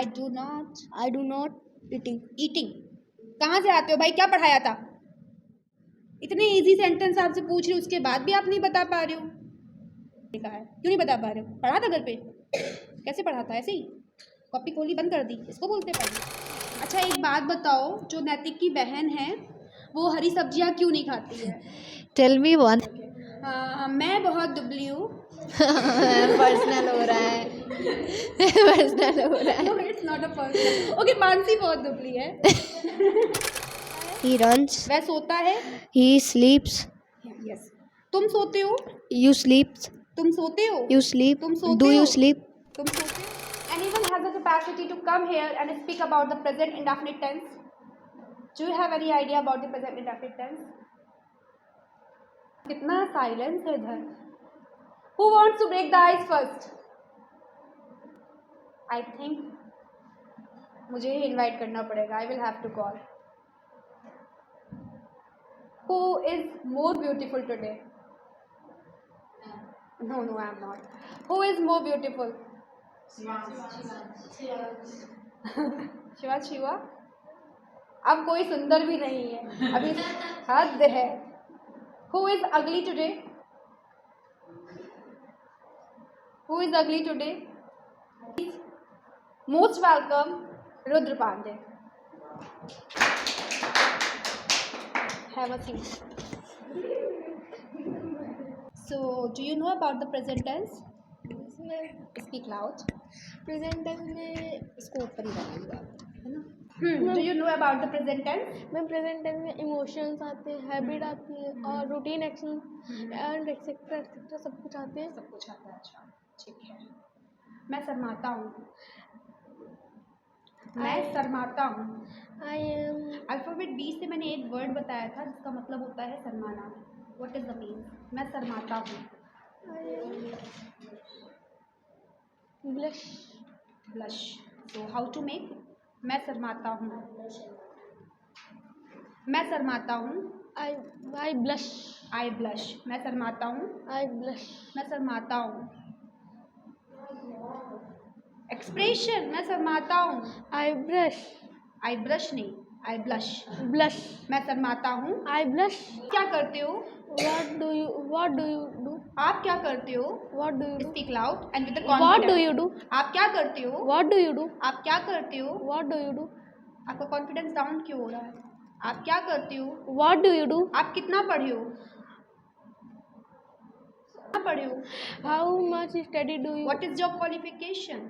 I do not eating. कहाँ से आते हो भाई, क्या पढ़ाया था? इतने इजी सेंटेंस आपसे पूछ रही हूँ, उसके बाद भी आप नहीं बता पा रहे हो। लिखा है, क्यों नहीं बता पा रहे हो? पढ़ा था घर पे? कैसे पढ़ा था? ऐसे ही कॉपी खोली बंद कर दी, इसको बोलते पढ़ना। अच्छा एक बात बताओ, जो नैतिक की बहन है वो हरी सब्जियाँ क्यों नहीं खाती है? Tell me one. मैं बहुत दुबली हूँ। पर्सनल हो रहा है। पर्सनल हो रहा है। No, it's not a personal. Okay, Mansi बहुत दुबली है। He runs. वह सोता है। He sleeps. Yes. तुम सोते हो? You sleep. तुम सोते हो? You sleep. तुम सोते Do you हो? sleep? तुम सोते हो? Anyone has the capacity to come here and speak about the present indefinite tense? Do you have any idea about the present indefinite tense? कितना साइलेंस है इधर? Who wants to break the ice first? I think मुझे ही invite करना पड़ेगा. I will have to call. Who is more beautiful today? No, I am not. Who is more beautiful? Shiva अब कोई सुंदर भी नहीं है, अभी हद है. Who is ugly today? Who is ugly today? Most welcome, Rudra Pandey. Have a seat. So, do you know about the present tense? Speak loud. Present tense में इसको ऊपर ही रखूंगा, है ना? Do you know about the present tense? में present tense में emotions आते हैं, हैबिट आती है और routine action and etcetera etcetera सब कुछ आते हैं. सब कुछ आता है. अच्छा ठीक है. मैं शर्माता हूँ. I M. अल्फाबेट बी से मैंने एक वर्ड बताया था जिसका मतलब होता है शर्माना. What is the mean? मैं शर्माता हूँ. Blush. Blush. So how to make? मैं शर्माता हूँ. मैं शर्माता हूँ. I blush. I blush. मैं शर्माता हूँ. I blush. मैं शर्माता हूँ. एक्सप्रेशन, मैं शर्माता हूँ. I brush. आई ब्रश नहीं, आई ब्लश. ब्लश. मैं शर्माता हूँ. I blush. क्या करते हो? What do you do? आप क्या करते हो? What do you do? Speak loud and with the What confidence. do you do? आप क्या करते हो? What do you do? आप क्या करते हो? What do you do? आपका कॉन्फिडेंस डाउन क्यों हो रहा है? आप क्या करते हो? What do you do? आप कितना पढ़े हो? कितना पढ़े हो? How much study do you? What is your qualification?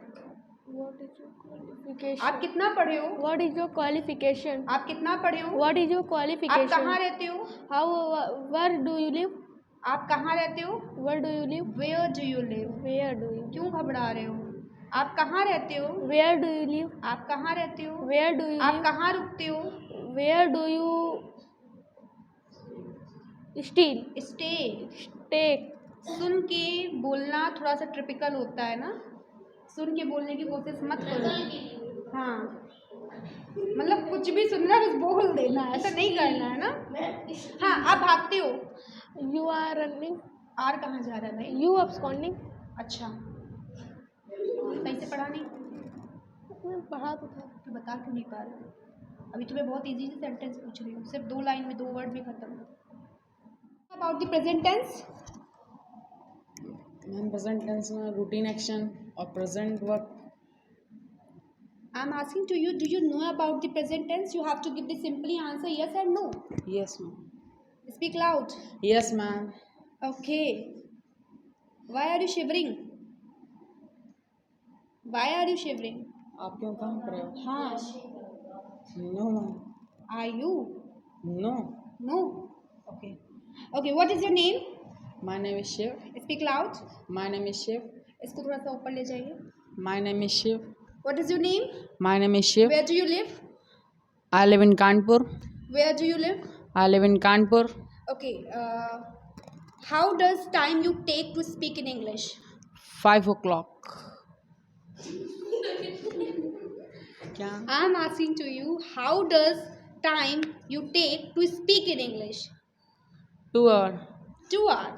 What is your qualification? आप कितना पढ़े हो? What is your qualification? आप कितना पढ़े हो? What is your आप qualification? कहाँ रहते हो? Where do you live? आप कहाँ रहते हो? Where do you live? Where do you live? Where do you? क्यों घबरा रहे हो? आप कहाँ रहते हो? Where do you live? आप कहाँ रहते हो? Where do you आप live? कहाँ रुकते हो? Where do you Stay. stay? सुन के बोलना थोड़ा सा ट्रिपिकल होता है ना. सुन के बोलने की कोशिश मत करो. हाँ, मतलब कुछ भी सुन रहा है बस बोल देना, ऐसा नहीं करना है ना. हाँ, आप भागते हो. You are running. आर कहाँ जा रहा है भाई? You absconding. अच्छा, सही से पढ़ा नहीं पढ़ा तो था. तो बता क्यों नहीं पा रहे? अभी तुम्हें बहुत इजी से सेंटेंस पूछ रही हूँ, सिर्फ 2 लाइन में 2 वर्ड में खत्म. About the present tense. Ma'am present tense में रूटीन एक्शन और present work. I am asking to you, do you know about the present tense? You have to give the simply answer yes and no. Yes ma'am. Speak loud. Yes ma'am. Okay. Why are you shivering? Why are you shivering? आप क्यों काम कर रहे हो? हाँ. No ma'am. Are you? No. No. Okay. Okay. What is your name? My name is Shiv. Speak loud. My name is Shiv. इसको थोड़ा सा ऊपर ले जाइए. My name is Shiv. What is your name? My name is Shiv. Where do you live? I live in Kanpur. Where do you live? I live in Kanpur. Okay. How does time you take to speak in English? 5 o'clock. क्या? I am asking to you, how does time you take to speak in English? 2 hours. 2 hours.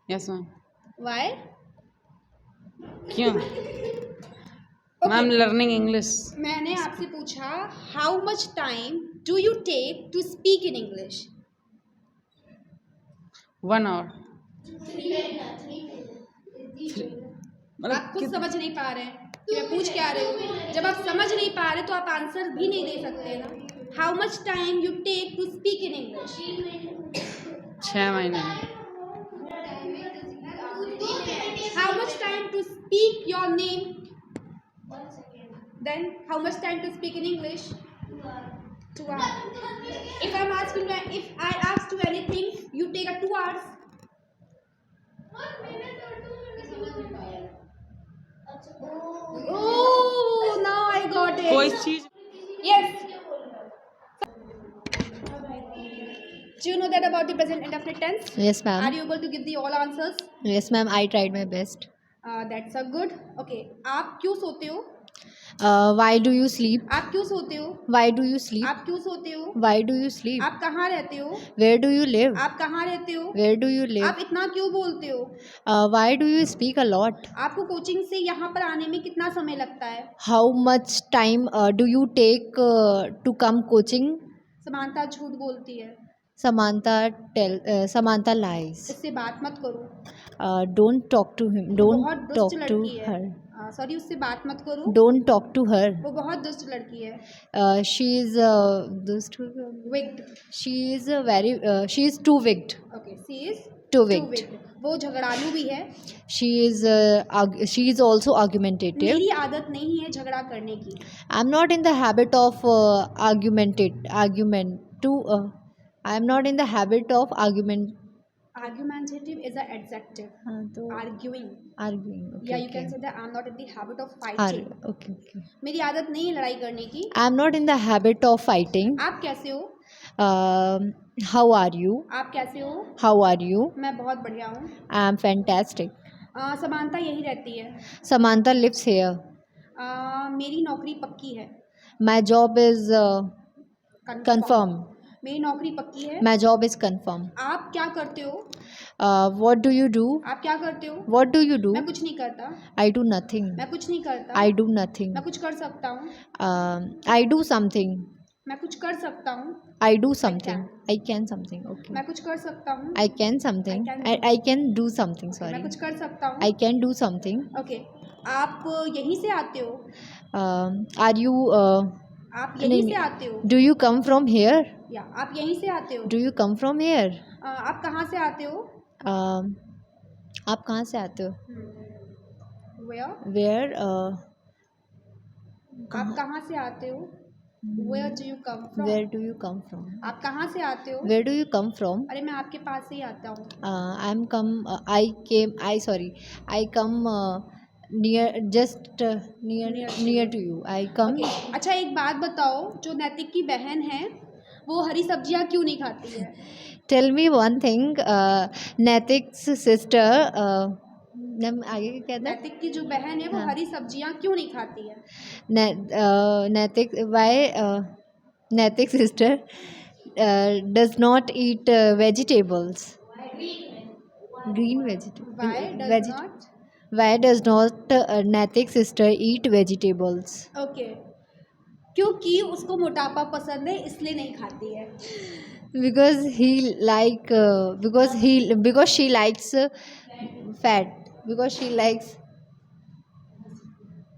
Yes ma'am. Why? क्यों? Ma'am, learning English. मैंने आपसे पूछा how much time do you take to speak in English? 1 hour. आप खुद समझ नहीं पा रहे हैं कि मैं पूछ क्या रही हूँ? जब आप समझ नहीं पा रहे तो आप आंसर भी नहीं दे सकते ना। How much time you take to speak in English? 6 महीने. How much time to speak your name? Then how much time to speak in English? 2 hours. If I ask you anything, you take a 2 hours. Oh, now I got it. कोई चीज. Yes. Do you know that about the present indefinite tense? Yes, ma'am. Are you able to give the all answers? Yes, ma'am. I tried my best. That's a good. Okay. आप क्यों सोते हो? Why do you sleep? आप क्यों सोते हो? Why do you sleep? आप क्यों सोते हो? Why do you sleep? आप कहाँ रहते हो? Where do you live? आप कहाँ रहते हो? Where do you live? आप इतना क्यों बोलते हो? Why do you speak a lot? आपको कोचिंग से यहाँ पर आने में कितना समय लगता है? How much time do you take to come coaching? समानता झूठ बोलती है। Samantha lies. इससे बात मत करो। Don't talk to him. बहुत Don't दुष्ट talk to लड़की है। her. सॉरी, उससे बात मत करो। Don't talk to her. वो बहुत दुष्ट लड़की है। She is Wicked. she is too wicked. Okay, she is Too too wicked. wicked. वो झगड़ालू भी है। She is also argumentative. मेरी आदत नहीं है झगड़ा करने की। I'm not in the habit of I am not in the habit of argument. Argumentative is an adjective. तो Arguing. arguing. Okay, Yeah, you okay. can say that I'm not in the habit of fighting. Okay, okay. मेरी आदत नहीं है लड़ाई करने की। I'm not in the habit of fighting. आप कैसे हो? How are you? आप कैसे हो? How are you? मैं बहुत बढ़िया हूँ। I am fantastic. समानता यही रहती है। Samantha lives here. मेरी नौकरी पक्की है। My job is confirmed. मेरी नौकरी पक्की है। My job is confirmed. आप क्या करते हो? What do you do? आप क्या करते हो? What do you do? मैं कुछ नहीं करता। I do nothing. मैं कुछ नहीं करता। I do nothing. मैं कुछ कर सकता हूँ। I do something. मैं कुछ कर सकता हूँ। I do something. I can something. Okay. मैं कुछ कर सकता हूँ। I can something. I can do something. मैं Sorry. कुछ कर सकता हूँ। I can do something. Okay. आप यहीं से आते हो? Are you? आप यहीं से आते हो? Do you come from here? या आप यहीं से आते हो? Do you come from here? आप कहाँ से आते हो? आप कहाँ से आते हो? Where? Where? आप कहाँ से आते हो? Where do you come from? Where do you come from? आप कहाँ से आते हो? Where do you come from? अरे मैं आपके पास से ही आता हूँ। I come near to you. I come. Okay. अच्छा, एक बात बताओ, जो नैतिक की बहन है वो हरी सब्जियाँ क्यों नहीं खाती है? Tell me one thing. Naitik's sister. आगे क्या था? नैतिक की जो बहन है वो हाँ। हरी सब्जियाँ क्यों नहीं खाती है? Naitik's sister does not eat vegetables. Green vegetables. Why does not? Why does not Naitik's sister eat vegetables? Okay, क्योंकि उसको मोटापा पसंद है इसलिए नहीं खाती है। Because she likes fat. Because she likes.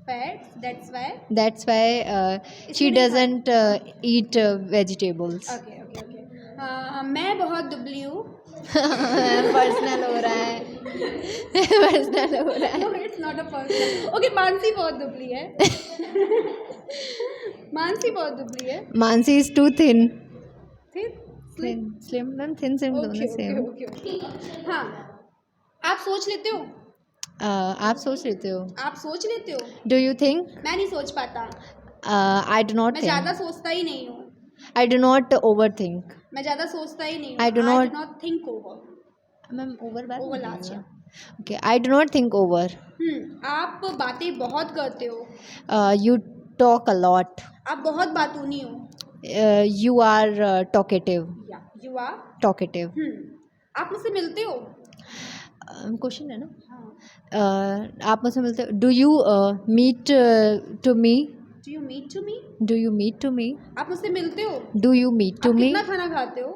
Fats, that's why. That's why she doesn't eat vegetables. Okay okay okay. मैं बहुत दुबली हूँ। पर्सनल हो रहा है। पर्सनल हो रहा है। No, it's not a personal. Okay, Mansi बहुत दुबली है। मानसी बहुत दुबली है। Mansi is too thin. Slim. Ma'am, thin slim दोनों same. ओके। हाँ, आप सोच लेते हो? आप सोच लेते हो? आप सोच लेते हो? Do you think? मैं नहीं सोच पाता। I do not मैं think. ज़्यादा सोचता ही नहीं हूँ। I do not overthink. मैं ज़्यादा सोचता ही नहीं हूँ। I do not think over. Ma'am over बात Over नहीं last, है। Okay, I do not think over. आप बातें बहुत करते हो। You talk a lot. आप बहुत बातूनी हो। You are talkative. या you are. Talkative. आप मुझसे मिलते हो? क्वेश्चन है ना? हाँ. आप मुझसे मिलते हो? Do you meet to me? Do you meet to me? Do you meet to me? आप मुझसे मिलते हो? डू यू मीट टू आप मी? कितना खाना खाते हो?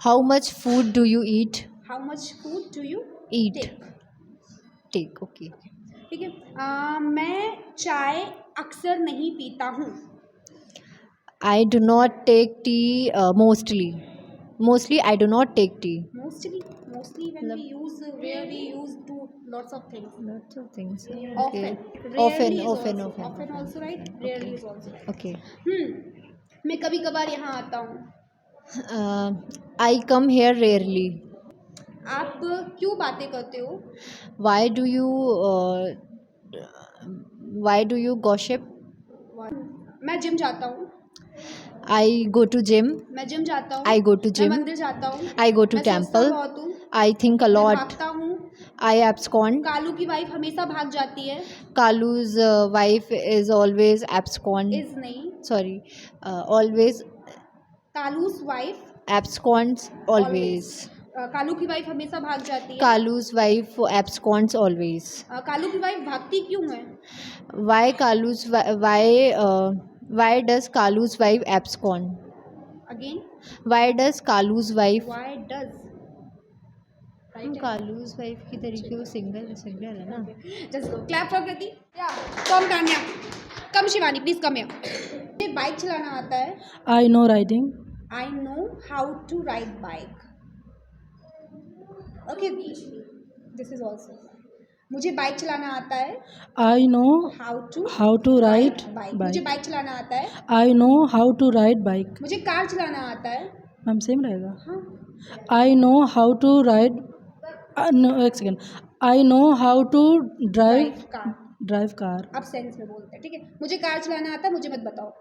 How much food do you eat? How much food do you eat take? Take okay. ठीक है. मैं चाय अक्सर नहीं पीता हूँ. I do not take tea mostly. Mostly I do not take tea. Mostly when we use, where we use to lots of things. Lots of things. Often. Okay. Rarely is Often. also, often also right. Rarely is also right. Okay. मैं कभी कभार यहाँ आता हूँ. I come here rarely. आप क्यों बातें करते हो? Why do you gossip? मैं जिम जाता हूँ. I go to gym. मैं जिम जाता हूँ. I go to मैं gym. मंदिर जाता हूँ. I go to मैं सोचता temple. बहुत हूँ. I think a मैं lot. भागता हूँ. I abscond. कालू की वाइफ हमेशा भाग जाती है. Kalu's wife is always abscond. इज नहीं. Sorry. Always Kalu's wife. absconds always. Kalu की वाइफ हमेशा भाग जाती है. Kalu's wife absconds always. Kalu की वाइफ भागती क्यों है? Why does Kalu's wife abscond? Again. Why does Kalu's wife? Why does. Kalu's wife की तरीके वो सिंगल है ना. Just go. Clap for Kriti. या come Tanya. Come Shivani please come here. मुझे बाइक चलाना आता है. I know riding. I know how to ride bike. Okay this is also. मुझे बाइक चलाना आता है. I know how to ride bike. मुझे bike. बाइक चलाना आता है. I know how to ride bike. मुझे कार चलाना आता है. मैम सेम रहेगा. हाँ. I know how to ride. No, एक second. I know how to drive car. आप सेंस में बोलते हैं. ठीक है. मुझे कार चलाना आता है. मुझे मत बताओ.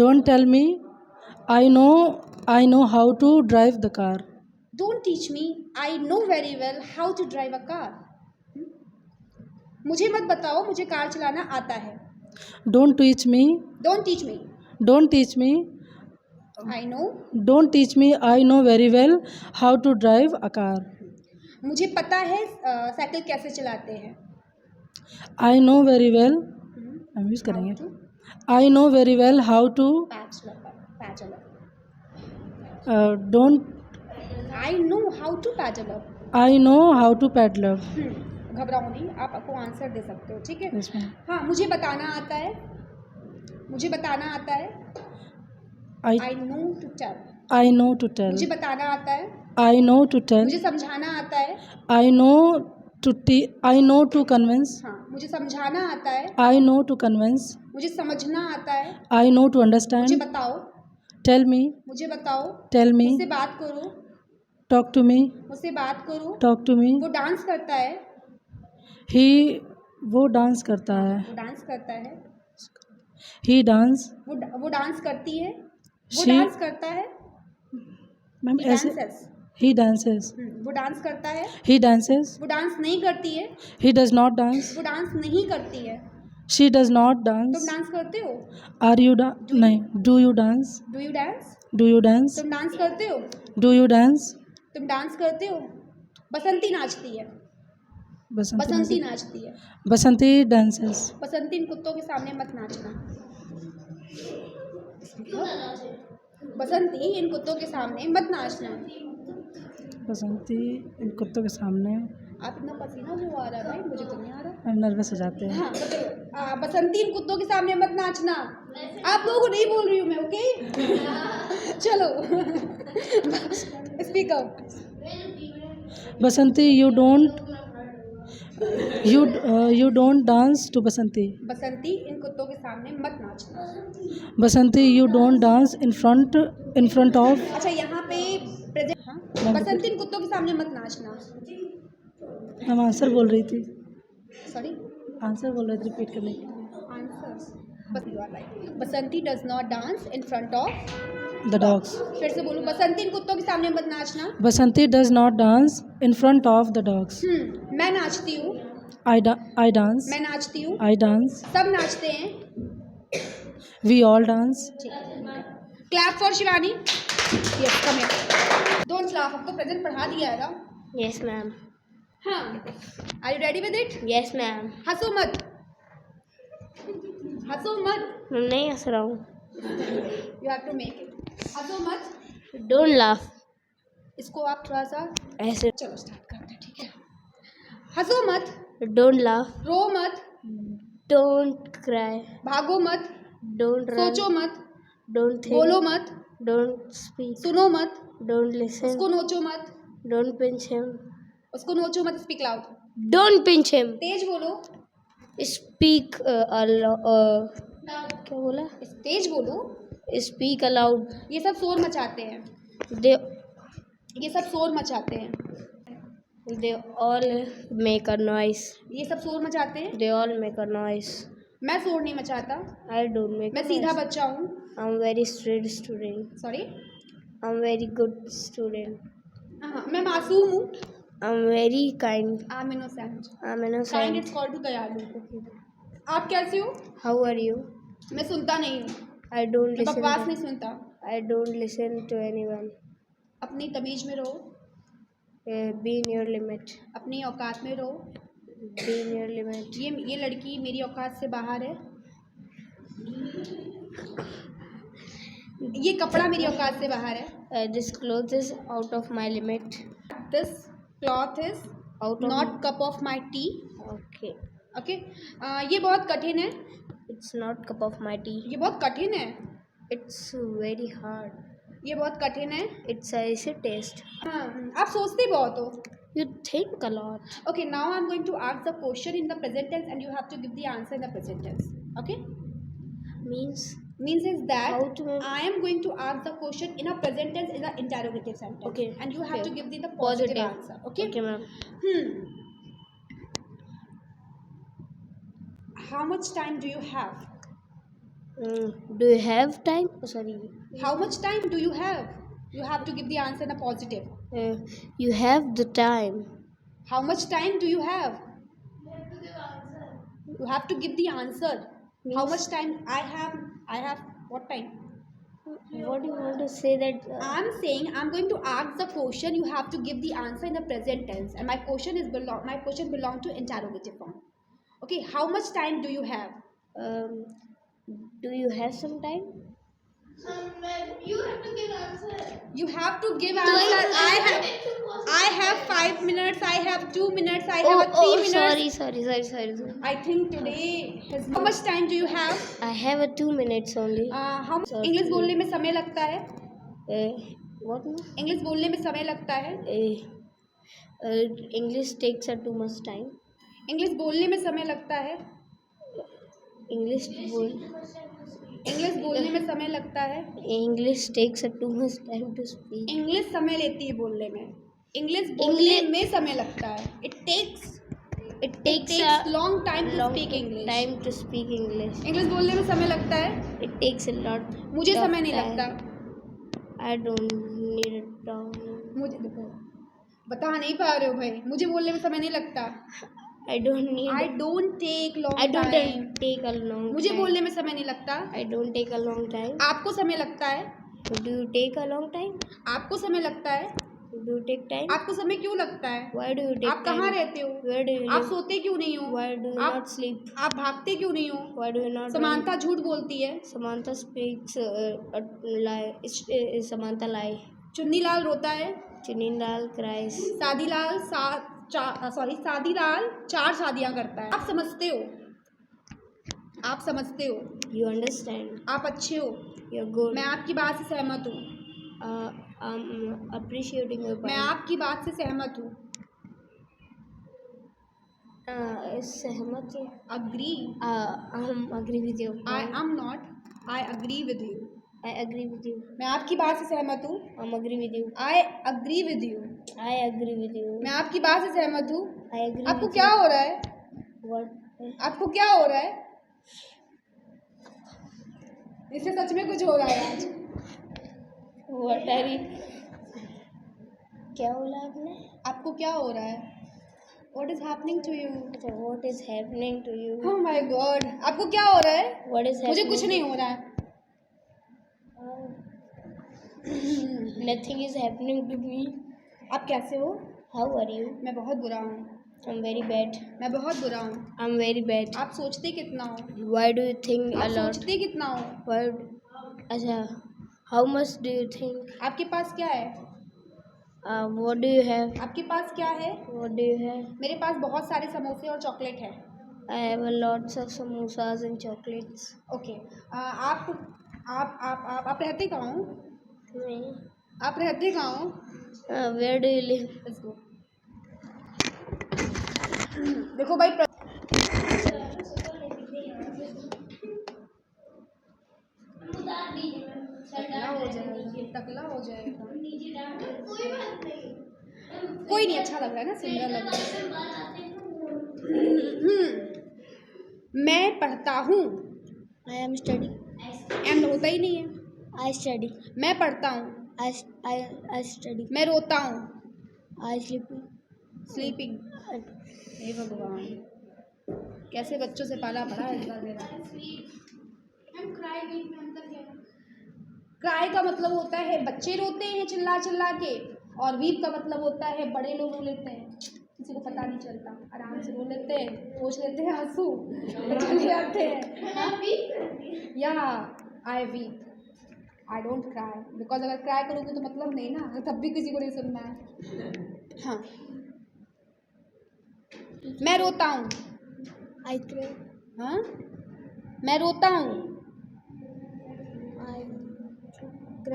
Don't tell me. I know how to drive the car. Don't teach me. I know very well how to drive a car. मुझे मत बताओ. मुझे कार चलाना आता है. Don't teach me. Don't teach me. Don't teach me. I know. Don't teach me. I know very well how to drive a car. मुझे पता है साइकिल कैसे चलाते हैं. I know very well. हम यूज़ करेंगे. I know very well how to. Pedal. Don't. I know how to pedal. I know how to paddle. घबराओ नहीं. आप आपको आंसर दे सकते हो. ठीक है. Yes, ma'am. हाँ. मुझे बताना आता है. मुझे बताना आता है. I I know to tell. I know to tell. मुझे बताना आता है. I know to tell. मुझे समझाना आता है. I know I know to convince. हाँ. मुझे समझाना आता है. I know to convince. मुझे समझना आता है. I know to मुझे understand. बताओ. Tell me. मुझे बताओ. Tell me. मुझसे बात करो. Talk to me. मुझसे बात करो. Talk to me. वो डांस करता है. वो डांस करता है. वो डांस करता है. He dance. वो डांस करती है. वो She- डांस करता है. मैम He ऐसे. dances. He dances. वो डांस करता है. He dances. वो डांस नहीं करती है. He does not dance. वो डांस नहीं करती है. She does not तुम dance. डांस करते हो. Are you नहीं. Do you dance? Do you dance. Do you dance? तुम डांस करते हो. Do you dance? तुम डांस करते हो. बसंती नाचती है. बसंती नाचती है. बसंती dances. बसंती इन कुत्तों के सामने मत नाचना. बसंती इन कुत्तों के सामने मत नाचना. बसंती इन कुत्तों के सामने. आप इतना पसीना क्यों आ रहा है भाई. मुझे तो नहीं आ रहा. हम नर्वस हो जाते हैं. हाँ. बसंती इन कुत्तों के सामने मत नाचना. आप लोगों को नहीं बोल रही हूँ मैं. ओके. चलो. Speak out. Basanti you don't dance to बसंती. बसंती इन कुत्तों के सामने मत नाचना. बसंती you don't dance in front of. अच्छा यहाँ पे प्रेजेंट. हाँ. बसंती इन कुत्तों के सामने मत नाचना. हम आंसर बोल रही थी. सॉरी. आंसर बोल रही थी रिपीट करने के लिए. Answer. Basanti does not dance in front of The dogs. फिर से बोलो. बसंती इन कुत्तों के सामने मत नाचना. बसंती does not dance in front of the dogs. मैं नाचती हूँ. I dance. मैं नाचती हूँ. I dance. सब नाचते हैं. We all dance. Clap for Shivani. Yes come here. Don't laugh. अब तो प्रेजेंट पढ़ा दिया है ना. Yes ma'am. हाँ, are you ready with it? Yes ma'am. हंसो मत, हंसो मत, मैं नहीं हंस रहा हूँ। You have to make it. हंसो मत, डोंट लाफ। इसको आप थोड़ा सा, ऐसे। चलो स्टार्ट करते हैं, ठीक है? हंसो मत, डोंट लाफ। रो मत, डोंट क्राई। भागो मत, डोंट रन। सोचो मत, डोंट थिंक। बोलो मत, डोंट स्पीक। सुनो मत, डोंट लिसन। उसको नोचो मत, डोंट पिंच हिम। उसको नोचो मत, speak loud, don't pinch him. तेज बोलो, स्पीक क्या बोला? तेज बोलो। Speak aloud. ये सब शोर मचाते हैं, दे ये सब शोर मचाते हैं, they all make a noise. ये सब शोर मचाते हैं। They all make a noise. मैं शोर नहीं मचाता, आई डोंट मेक। मैं सीधा बच्चा हूँ। I am very straight student. Sorry, I am very good student. हाँ, मैं मासूम हूँ। I am very kind. I am innocent. I am kind innocent. It's called to दयालु। आप कैसे हो? हाउ आर यू? मैं सुनता नहीं हूँ, आई डोंट मैं बकवास लिसन। नहीं सुनता। I don't listen to anyone. अपनी तमीज में रहो, बी इन योर लिमिट। अपनी औकात में रहो। Be in your limit. ये लड़की मेरी औकात से बाहर है, ये कपड़ा मेरी औकात से बाहर है। This cloth is out of my limit. This cloth is Out of not cup of my T. Okay. Okay, ये बहुत कठिन है, it's not cup of my T. ये बहुत कठिन है, इट्स वेरी हार्ड। ये बहुत कठिन है। इट्स ऐसे टेस्ट। हाँ, आप सोचते बहुत हो। You think a lot. Okay, now I'm going to ask the question in the present tense and you have to give the answer in the present tense. Okay? Means Means is that How to- I am going to ask the question in a present tense in the interrogative sentence. Okay. And you have Okay. to give the positive Positive. answer. Okay? Okay, ma'am. How much time do you have? Do you have time? Oh, sorry. How much time do you have? You have to give the answer in a positive. You have the time. How much time do you have? You have to give the answer. How Means- much time I have? I have what time? What do you want to say that? I'm saying I'm going to ask the question. You have to give the answer in the present tense, and my question belong to interrogative form. Okay, how much time do you have? Do you have some time? You have to give answer. I have 5 minutes. I have 2 minutes. I have 3 minutes. Sorry. I think today is. How much time do you have? I have 2 minutes only. How English बोलने में समय लगता है? What? English बोलने में समय लगता है? English takes too much time. English बोलने में समय लगता है? English बोलने में समय लगता है? English takes too much time to speak. English समय लेती है बोलने में। इंग्लिश बोलने में समय लगता है। It takes long time to speak English. Time to speak English. English बोलने में समय लगता है? It takes a lot. मुझे of समय नहीं time. लगता। I don't need it time. मुझे देखो, बता नहीं पा रहे हो भाई। मुझे बोलने में समय नहीं लगता। I don't need. I don't take long I don't time. take a long. मुझे time. बोलने में समय नहीं लगता। I don't take a long time. आपको समय लगता है? Do you take a long time? आपको समय लगता है? Do you take time? आपको समय क्यों लगता है? Why do you take आप time? कहाँ रहते हो? Where do you आप live? सोते क्यों नहीं हो? Why do you आप not sleep? आप भागते क्यों नहीं हो? Why do you not? समानता झूठ बोलती है। Samantha speaks a lie. Samantha lie. Chunnilal रोता है। Chinindal cries. शादीलाल शादीलाल 4 शादियां करता है। आप समझते हो? आप समझते हो? You understand? आप अच्छे हो? You're good. मैं आपकी बात से सहमत हूँ। I'm appreciating your मैं point. आपकी बात से सहमत हूँ। सहमत है. Agree. I'm agree with you. I am not. I agree with you. I agree with you. मैं आपकी बात से सहमत हूँ। I'm agree with you. I agree with you. I agree with you. मैं आपकी बात से सहमत हूँ। I agree आपको with क्या you. हो रहा है? What? आपको क्या हो रहा है? इससे सच में कुछ हो रहा है आज। What are you? क्या बोला आपने? आपको क्या हो रहा है? What is happening to you? What is happening to you? Oh my God! आपको क्या हो रहा है? What is मुझे happening? कुछ नहीं हो रहा है। Nothing is happening to me. आप कैसे हो? How are you? मैं बहुत बुरा हूँ। I'm very bad. मैं बहुत बुरा हूँ। I'm very bad. आप सोचते कितना हो? Why do you think आप a lot? सोचते कितना हो? Why? अच्छा, how much do you think? आपके पास क्या है? What do you have? आपके पास क्या है? What do you have? मेरे पास बहुत सारे समोसे और चॉकलेट है। I have a lots of samosas and chocolates. Okay. आप रहते कहाँ हो? नहीं. आप रहते कहाँ हो? Where do you live? Let's go. देखो भाई टकला हो जाएगा। कोई नहीं, अच्छा लग रहा है ना, सुंदर लग रहा है। मैं पढ़ता हूँ। I am study. एम होता ही नहीं है। I study. मैं पढ़ता हूँ। I study. मैं रोता हूँ। I sleep. स्लीपिंग। हे भगवान, कैसे बच्चों से पाला पड़ा है इस बार मेरा। क्राई का मतलब होता है बच्चे रोते हैं चिल्ला चिल्ला के, और वीप का मतलब होता है बड़े लोग रो लेते हैं, किसी को पता नहीं चलता, आराम से रो लेते हैं, पोंछ लेते हैं आंसू, चले जाते हैं। या I weep, I don't cry, because अगर क्राई करोगे तो मतलब नहीं ना, तब भी किसी को नहीं सुनना है। हाँ, मैं रोता हूँ। I cry. हाँ, मैं रोता हूँ।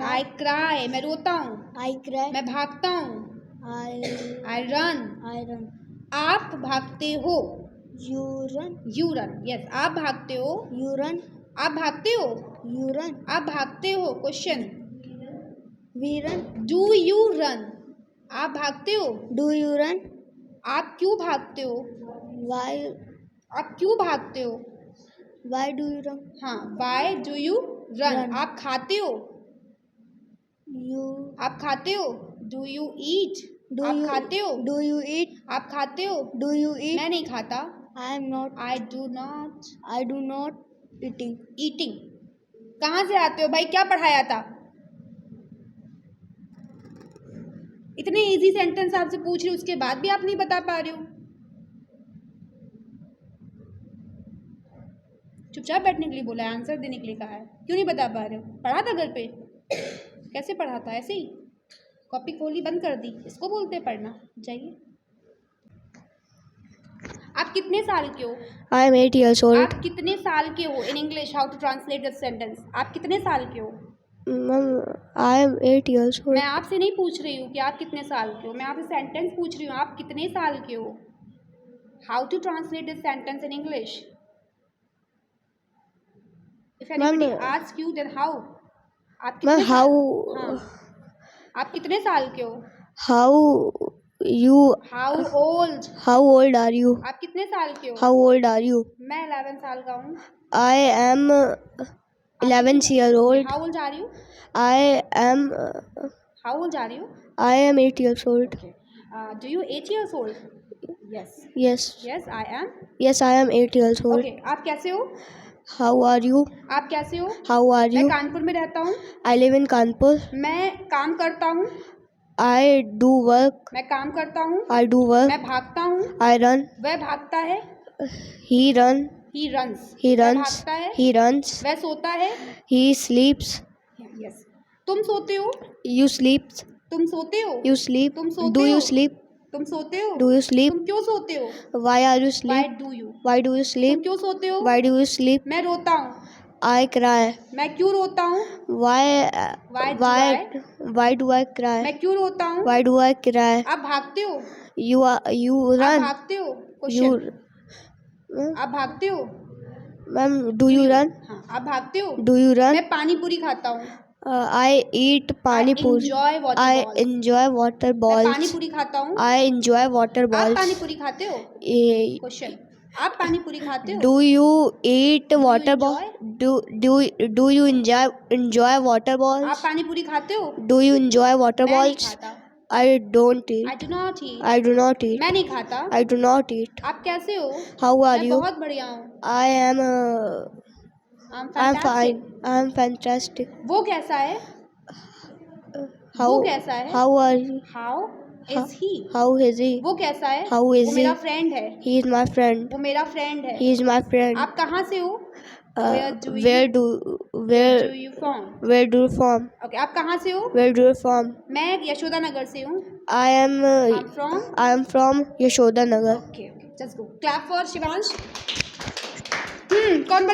आई क्राई, मैं रोता हूँ। I cry. मैं भागता हूँ। I run. I run. आप भागते हो। You run. You run. Yes, आप भागते हो। You run. आप भागते हो। You run. आप भागते हो। Question, We run. Do you run? आप भागते हो। Do you run? आप क्यों भागते हो? Why? आप क्यों भागते हो? Why do you run? हाँ, why do you run? Run. आप खाते हो। You. आप खाते हो। Do you eat? Do आप you? खाते हो। Do you eat? आप खाते हो। Do you eat? मैं नहीं खाता। I am not. I do not I do not eating. Eating. कहाँ से आते हो भाई, क्या पढ़ाया था? इतने इजी सेंटेंस आपसे पूछ रही हूँ, उसके बाद भी आप नहीं बता पा रहे हो। चुपचाप बैठने के लिए बोला है, आंसर देने के लिए कहा है, क्यों नहीं बता पा रहे हो? पढ़ा था घर पे? कैसे पढ़ा था? ऐसे ही कॉपी खोली बंद कर दी, इसको बोलते हैं पढ़ना। जाइए। आप कितने साल के हो? I am 8 years old. आप कितने साल के हो? In English how to translate this sentence. आप कितने साल के हो? Mom, I am 8 years old. मैं आपसे नहीं पूछ रही हूँ कि आप कितने साल के हो, मैं आपसे सेंटेंस पूछ रही हूँ, आप कितने साल के हो? How to translate this sentence in English? If anybody ask you then how? आप कितने how हाँ, आप कितने साल के हो? how you how old? are you? आप कितने साल के हो? How old are you? मैं 11 साल का हूँ। I am 11 years old. How old are you? I am how old are you? I am 8 years old. Do you 8 years old? Yes. Yes. Yes I am. Yes, I am 8 years old. Okay, आप कैसे हो? How are you? आप कैसे हो? How are मैं you? Kanpur में रहता हूँ। I live in Kanpur. मैं काम करता हूँ। I do work. मैं काम करता हूँ। I do work. मैं भागता हूँ। I run. वह भागता है। He run. He runs. He वह runs. भागता है। He runs. वह सोता है। He sleeps. यस। तुम सोते हो। You sleep. तुम सोते हो। You sleep. तुम सोते Do हो। you sleep? तुम सोते हो। Do you sleep? तुम क्यों सोते हो? Why are you why sleep? डू यू? Why do you तुम sleep? क्यों सोते हो? Why do you sleep? मैं रोता हूँ। I cry. मैं क्यों रोता हूँ? Why? Why do Why do I cry? मैं क्यों रोता हूँ? Why do I cry? आप भागते हो। You आप run. भागते हो। You. क्वेश्चन, आप भागते हो। Ma'am, do you run? हाँ, आप भागते हो। Do you run? मैं पानी पूरी खाता हूँ। I eat pani puri. enjoy water I balls. enjoy water मैं पानी balls. पूरी खाता हूँ। I enjoy water आप पानी balls. पूरी खाते हो? Eh, क्वेश्चन, आप पानी पूरी खाते हो? Do you eat water enjoy? ball? Do you enjoy water आप balls? पानी पूरी खाते हो? Do you enjoy water मैं नहीं balls? खाता। I don't I eat. do not eat. I do not eat. मैं नहीं खाता। I do not eat. आप कैसे हो? How are मैं you? बहुत बढ़िया हूँ। I am. I'm I'm fantastic. fine. I'm fantastic. वो कैसा है? How? वो कैसा है? How are you? How? Is he, How is he? वो कैसा है, How is वो मेरा he? फ्रेंड है, He is my friend. वो मेरा फ्रेंड है, He is my friend. आप कहाँ से हो, Where do do you from, where do you from? Okay, आप कहाँ से हो, Where do you from? मैं यशोदा नगर से हूँ, I am from, I am from Yashoda Nagar. Okay okay, just go, clap for Shivansh. कौन